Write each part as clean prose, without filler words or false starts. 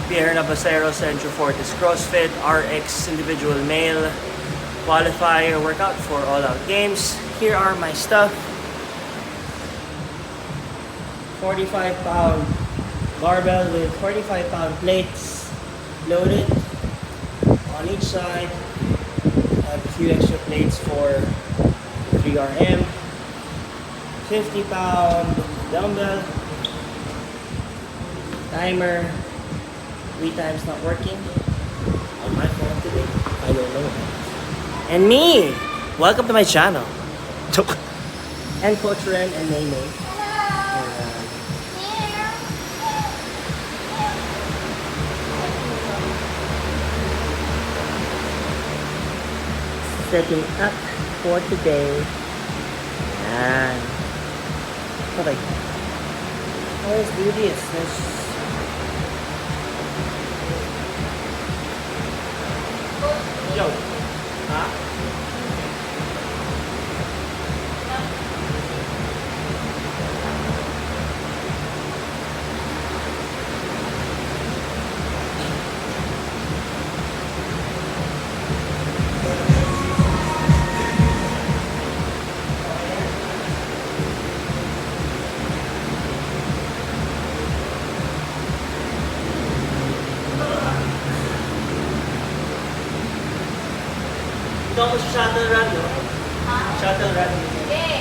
Pierre Navasero, Centro Fortis CrossFit, RX Individual Male, Qualifier Workout for All Out Games. Here are my stuff. 45-pound barbell with 45-pound plates loaded on each side. I have a few extra plates for 3RM. 50-pound dumbbell. Timer. 3 times not working on my phone today. I don't know. And me! Welcome to my channel. And Coach Ren and May May. Setting up for today. Yan. Okay. Let's do this. Yo. Ha? Ito ako sa shuttle run, no? Ha? Shuttle run. Hindi.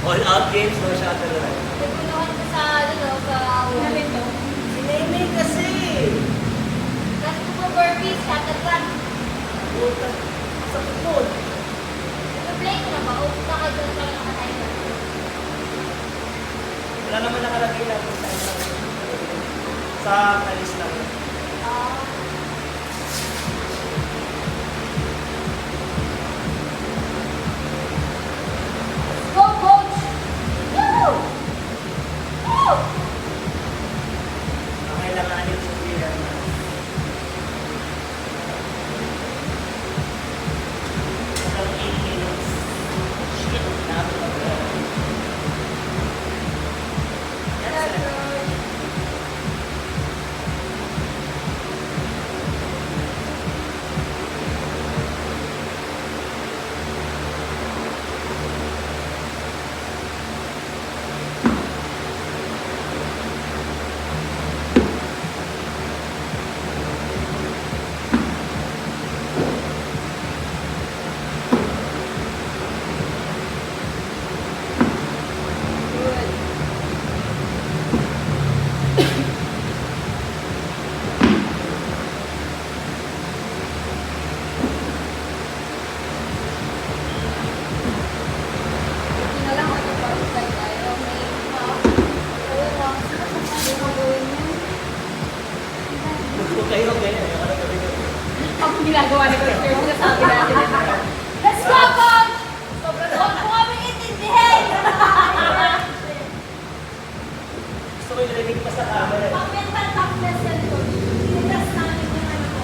All out games, no? Shuttle run. Naguluhan ko sa, sa... Si Nene kasi! Kasi ko po burpees, shuttle run. Puta. Sa tukod. Nag-play ko na ba? O punta ka doon sa nakatimer? Wala naman nakalagay na kung saan lang. Sa kalis lang. Go, coach! Woo! Woo! Kailanganin sa pira na. Ang 8 minutes. Shit, natin na ba? Yes, sir. Ginagawa ni Coach Pierce, sinasabi natin ito. Let's go, Coach! Huwag mo kami intindihin! Gusto ko yung narinig pa sa camera. Pag-mental toughness yan, Coach. Tinigas namin yung ano ko.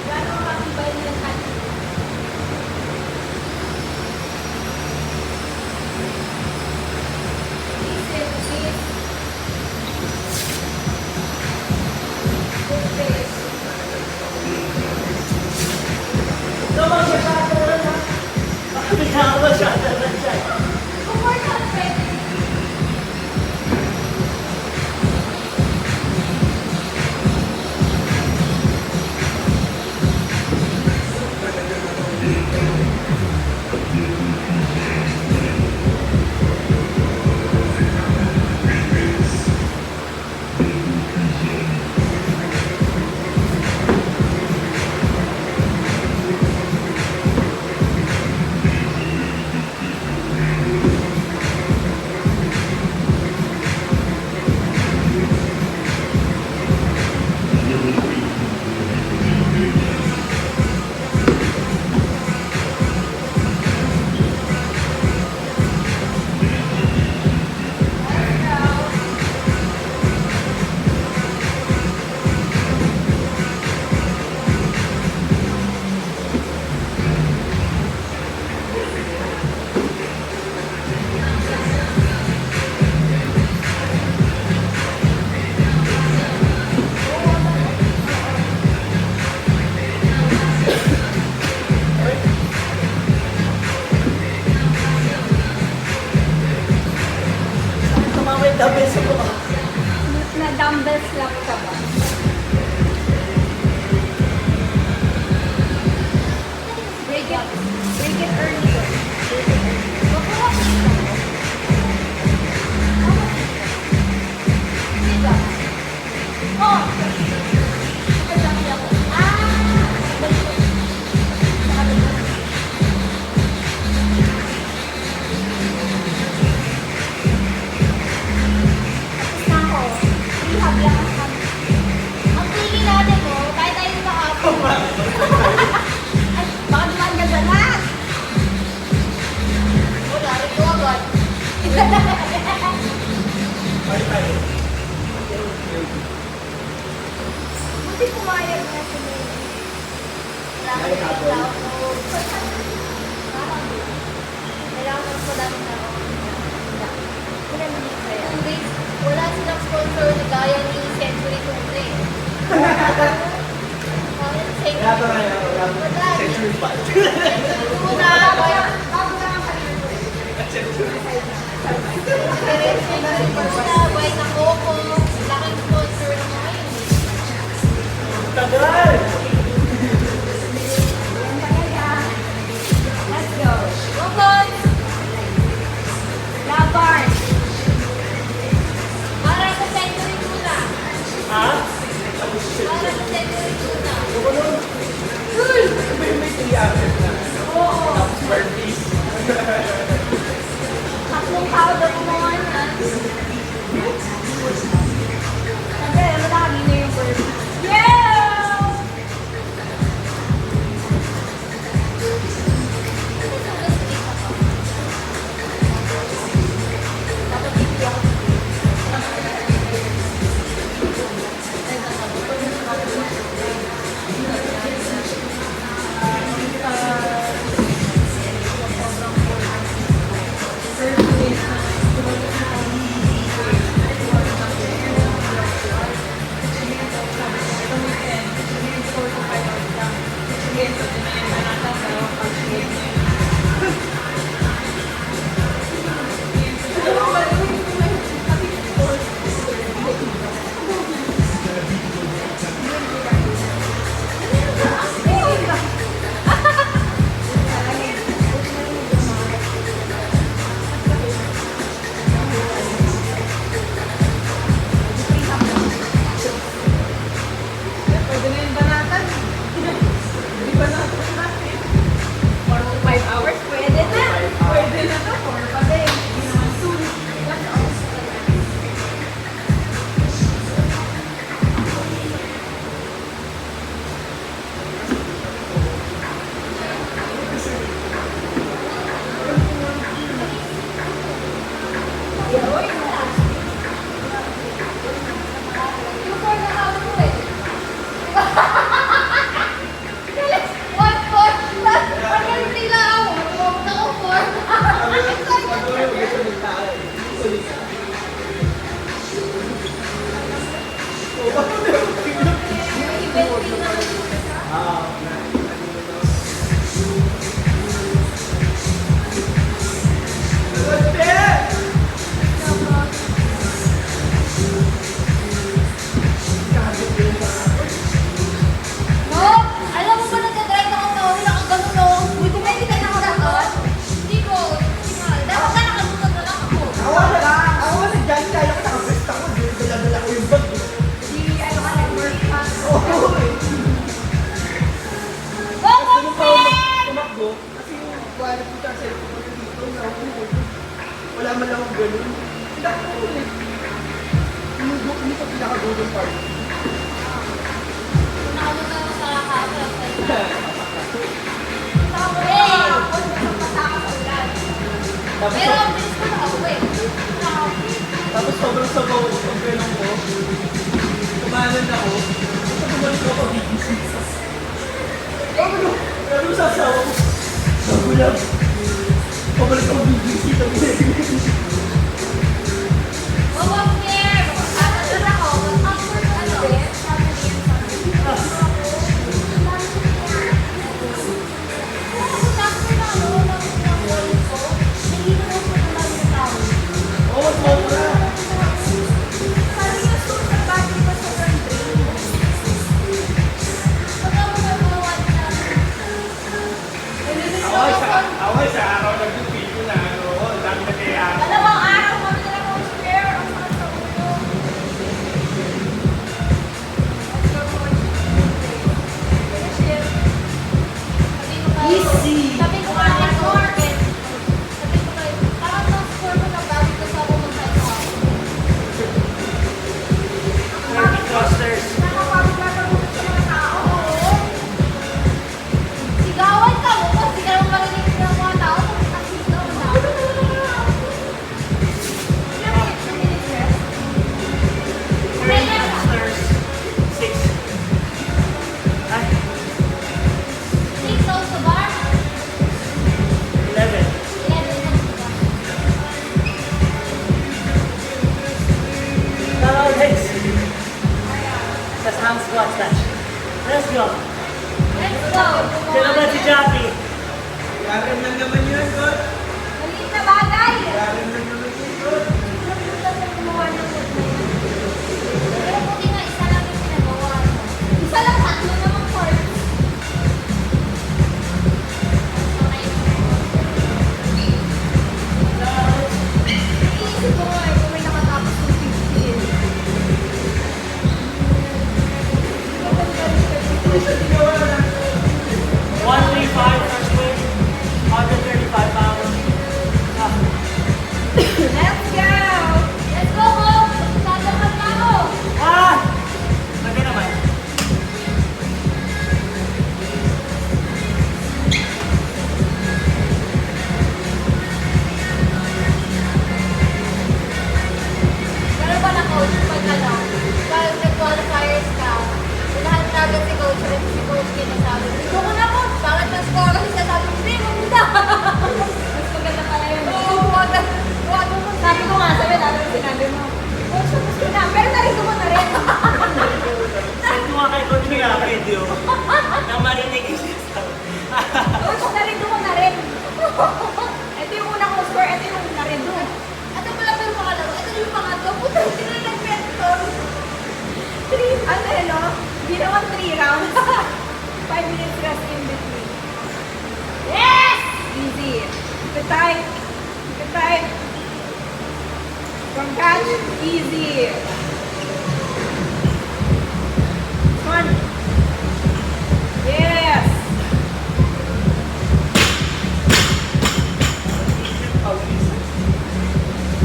Gano'ng makibay na yung kanya. Come on, Dumbbell sa mukha. Na dumbbells lang ka ba? Break it early. Oh! Ang tingin natin mo, tayo tayo sa hapon. Ay, baka naman gagalat. Wala, rin ko agad. Buti pumayag na si May. Kailangan ko lang na wala silang sponsor na gaya ni Century Tune. Wala ba nga wala Century Ball. Tuna, Bay na Coco, laking sponsor na ngayon. Tagal! Let's go. Go, boys! Laban! Para sa Century Tuna. Ha? Para sa Century Tuna. May 3 hours na. Oo. Tapos burpees. Tatlong powder mo naman, ha? Sabi, malaki na yung burger. Yeah! Dapat hindi ako. Pwede na yung banatan. Hindi banatan natin. 4 to 5 hours, pwede na. Pwede na to, 4 pa din. Hindi naman sulit. Ilang hours pa lang. Yung four na tawag mo eh. What four? Parang tila ako. Huwag ako four. No, alam mo ba nagdadrive ako na uwi nakaganon no? Uy, kung may kita nakaratot, hindi ko. Dapat na nakasunod na lang ako. Ako kasi dyan kaya ko nakabest ako. Dala-dala ko yung bag. Di, ano ka nag-work pa? Oo eh. Go, Compare! Tumakbo. Kasi yung quality ka sa dito na wala man lang akong ganun. Hindi ako ulit. Hindi ko pinakagulong part. Nakano na sa kakasap sa'yo. Tapos, Pero ang bilis ko nakauwi. tapos sobrang sabaw ang ganun ko. Kumanan ako. Tapos bumalik ako pagigising. Pero sasawa ko. Nagulang. Pabalik ako pagigising. Oh, Compare! Makakasunod ako. Mag-upward ano? Oo, sobra. agad si Coach Red, si Coach Kina sabi, dito ko na, Coach. Bakit mas score? Kasi sasabi ko, hindi, maganda. Mas maganda pala yun. Oo, wag. Sabi ko nga, sabi natin sinabi mo. Coach, tapos ko na. Pero narito mo na rin. Send mo nga kay Coach Ming ang video. Na marinig yung sinasabi. Coach, narito mo na rin. Ito yung una kong score, ito yung narito. Ito pala pa yung pangalaro. Ito yung pangatlo. Puta, hindi na nag-mentor. Ano yun, no? Ginawan 3 rounds. 5 minutes rest in between. Yes! Easy. Good time. Good time. From catch, easy. Come on. Yes.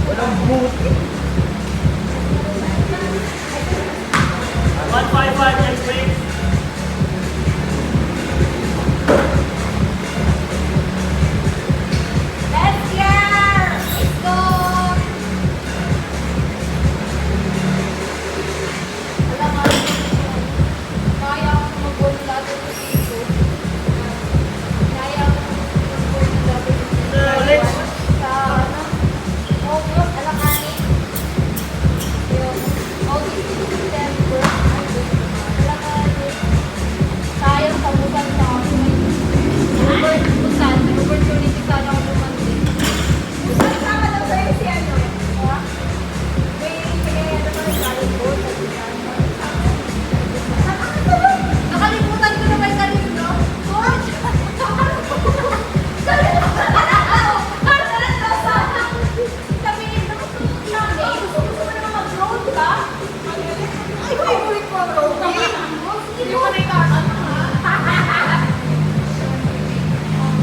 Walang buti. 155 next week. Let's go! Let's go! Wala nga. Kaya ako mag-goal dati dito. Kaya ako mag-goal dati dito. Ulit. Sa ano? August, alanganin. Yung August, September. Alanganin. Sayang sa bukan sa akin. Opportunity sana ako lumandin. Sama daw sa'yo si ano. May ano pa rin solid goal. Nakalimutan ko na may sarili, no? Coach! Kalimutan na ako! Kalimutan na sana! Sabihin na, Sunday, gusto mo naman mag-road ka? Ay, favorite ko ang roading! Hindi mo na ikatan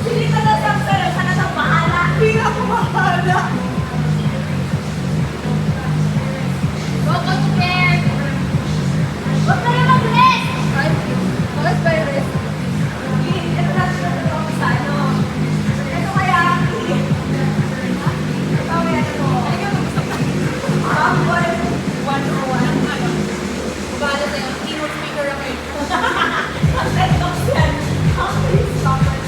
Hindi ka na sana sa bahala. Hindi ako bahala. Go, Coach Claire! Huwag ka na mag-rest! Ay, bakit ba yung rest? Ito natin na ito sa ano. Ito kaya. Ito kaya ito. One, 101. Bahala sa'yo. Keynote speaker ako eh. Set of yan. How do you stop it?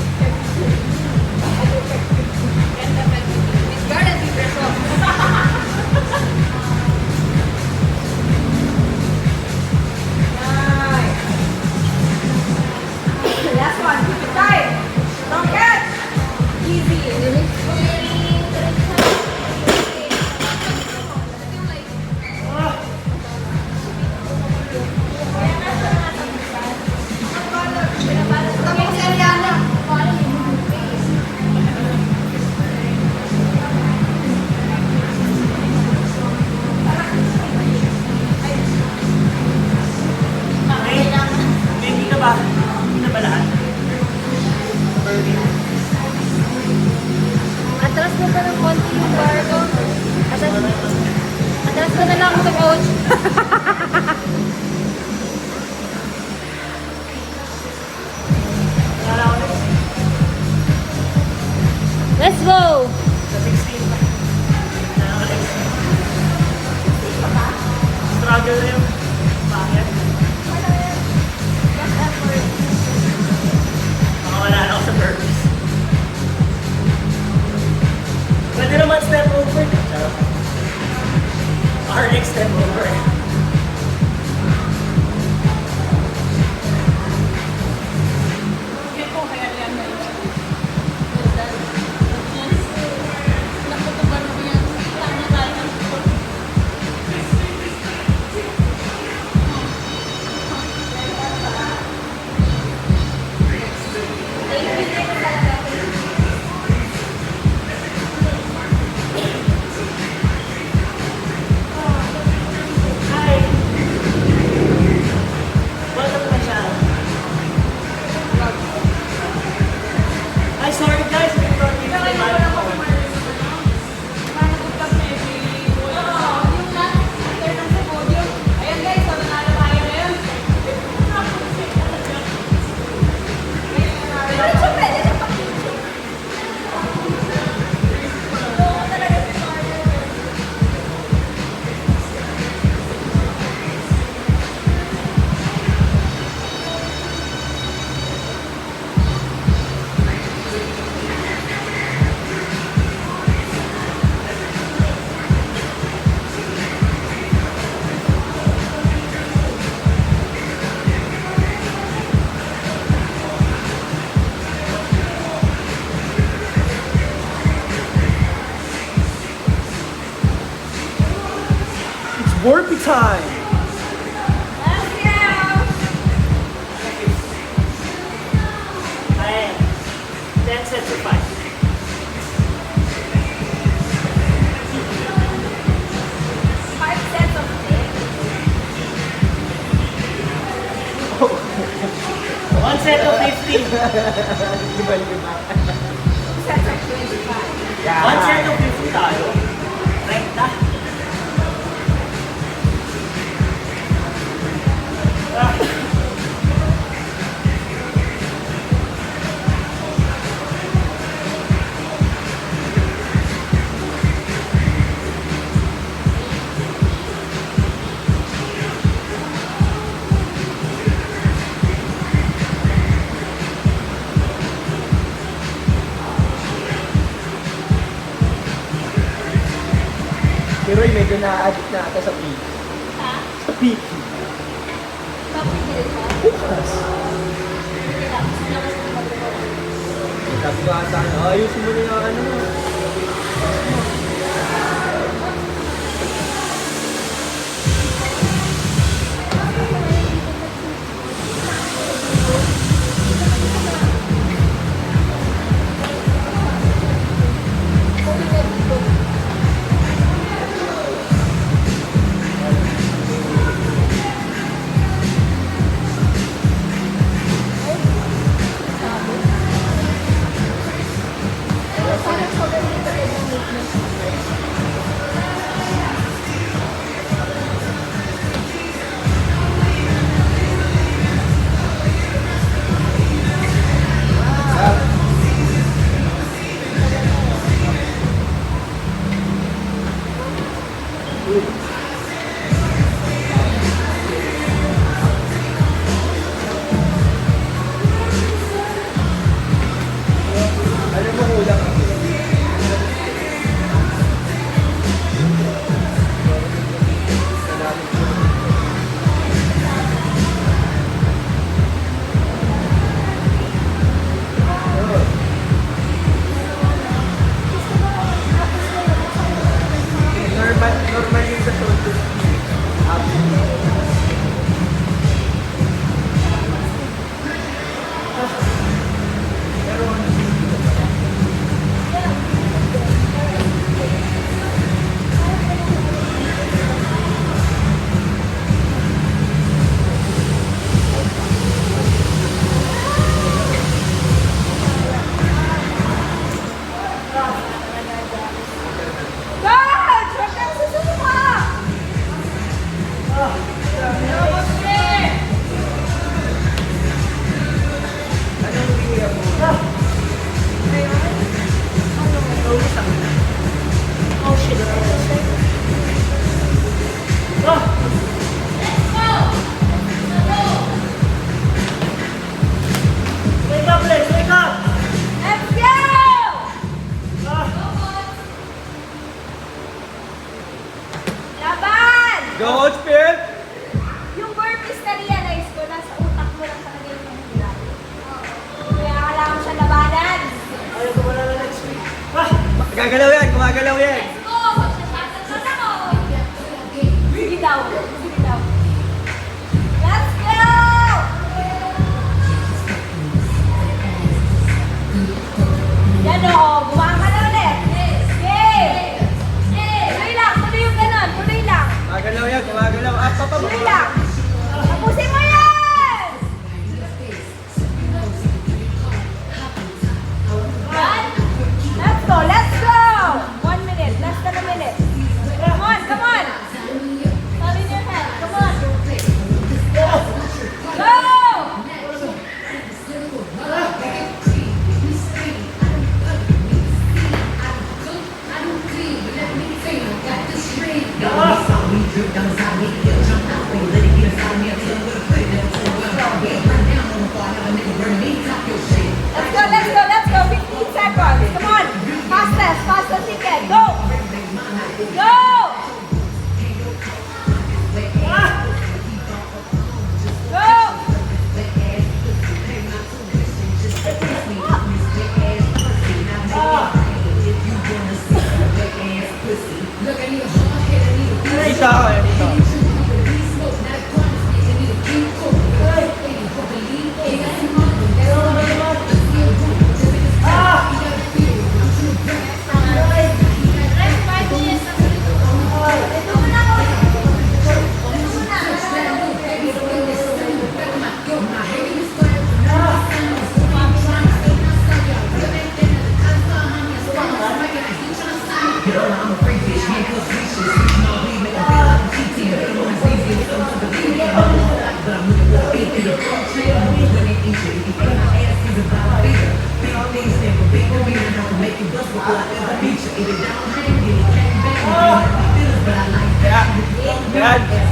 Ganda ba? Miss Garden, di preso. Nice. Last one. Keep it tight. Don't catch. Easy. Tapos si Ariana. Hindi ka ba? Hindi na ba lahat? Atras mo pa ng konti yung bar ko. Atras ko na lang ito, Coach. Wala ako ulit. Let's go! Sa 16 pa. Wala ako ulit. Struggle na yung bakit. Baka wala na ako sa burpees. Pwede naman step over. Charot. Our next step over. Burpee time! Let's go! Ayan. 10 sets of 5. Five sets of six. 1 set of 15. Two sets of 25. 1 set of 50 tayo. Rekta. Si Roy medyo na-addict na ata sa peak. Ha? Sa peak. Bakit din ba? Bukas. Sabi ko ata, ayusin mo na yung ano mo. Ano mo kulang? Normal yung sa total. Coach! Huwag kang susuka! Labas eh! Oh shit. Ah! Wake up, Lex! Wake up! Let's go! Ah! Laban! Go, Coach Phil! Yung burpees na-realize ko, nasa utak mo lang talaga yung mahirap. Kaya kailangan siya labanan. Ayaw ko wala na next week. Ah! Gagalaw yan, gumagalaw yan. Let's go! Magsasatan na ako! Sige daw. Sige daw. Let's go! Yan o, gumawa ka na ulit. Yay! Tuloy lang, tuloy yung ganon. Tuloy lang. Gumagalaw yan, gumagalaw. Ah, papa, Tuloy lang. Tapusin mo yan! Yan. Let's go, let's go! 1 minute, less than a minute. Come on, come on! Hold in your head, come on! Go! Let's go, let's go! 15 seconds, come on! Fastest, fastest you can, go! Go! Go! Dito ako, yan dito. Dad!